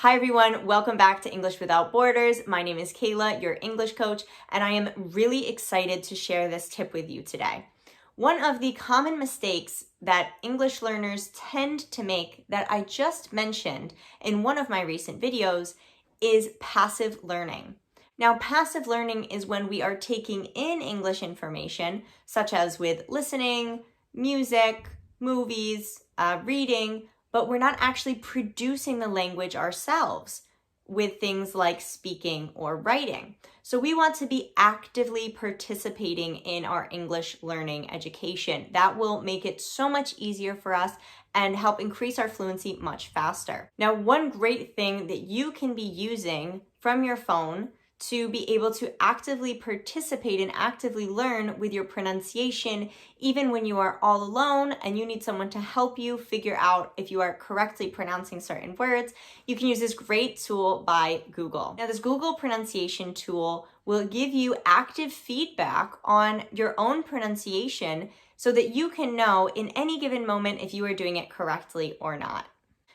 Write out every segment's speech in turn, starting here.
Hi everyone, welcome back to English Without Borders. My name is Kayla, your English coach, and I am really excited to share this tip with you today. One of the common mistakes that English learners tend to make that I just mentioned in one of my recent videos is passive learning. Now, passive learning is when we are taking in English information, such as with listening, music, movies, reading, but we're not actually producing the language ourselves with things like speaking or writing. So we want to be actively participating in our English learning education. That will make it so much easier for us and help increase our fluency much faster. Now, one great thing that you can be using from your phone to be able to actively participate and actively learn with your pronunciation, even when you are all alone and you need someone to help you figure out if you are correctly pronouncing certain words, you can use this great tool by Google. Now, this Google pronunciation tool will give you active feedback on your own pronunciation so that you can know in any given moment if you are doing it correctly or not.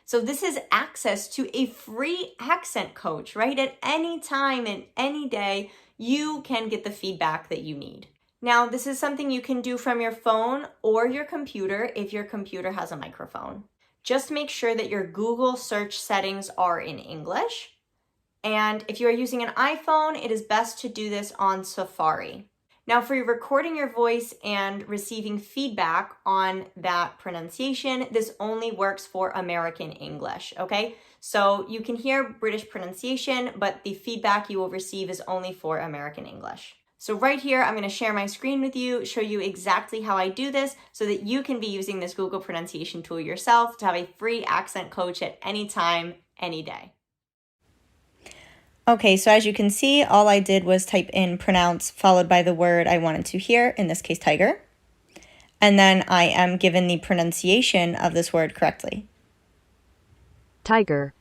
So this is access to a free accent coach, right? At any time and any day, you can get the feedback that you need. Now, this is something you can do from your phone or your computer if your computer has a microphone. Just make sure that your Google search settings are in English. And if you are using an iPhone, it is best to do this on Safari. Now, for recording your voice and receiving feedback on that pronunciation, this only works for American English, okay? So you can hear British pronunciation, but the feedback you will receive is only for American English. So right here, I'm going to share my screen with you, show you exactly how I do this so that you can be using this Google pronunciation tool yourself to have a free accent coach at any time, any day. Okay, so as you can see, all I did was type in pronounce followed by the word I wanted to hear, in this case, tiger. And then I am given the pronunciation of this word correctly. Tiger.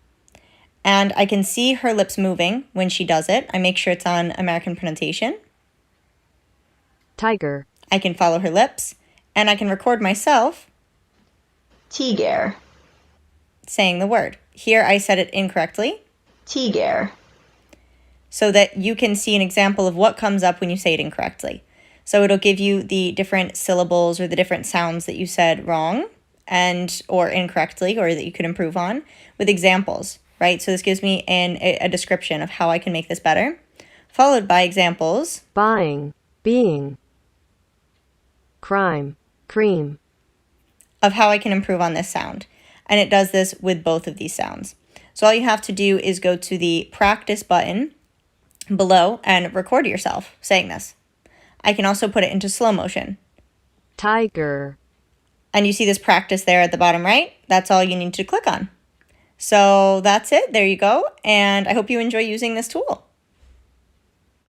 And I can see her lips moving when she does it. I make sure it's on American pronunciation. Tiger. I can follow her lips, and I can record myself Tiger. saying the word. Here I said it incorrectly. Tiger. So that you can see an example of what comes up when you say it incorrectly. So it'll give you the different syllables or the different sounds that you said wrong and or incorrectly or that you could improve on with examples, right? So this gives me a description of how I can make this better, followed by examples. Buying, being, crime, cream. Of how I can improve on this sound. And it does this with both of these sounds. So all you have to do is go to the practice button below and record yourself saying this. I can also put it into slow motion. Tiger. And you see this practice there at the bottom right? That's all you need to click on. So that's it. There you go. And I hope you enjoy using this tool.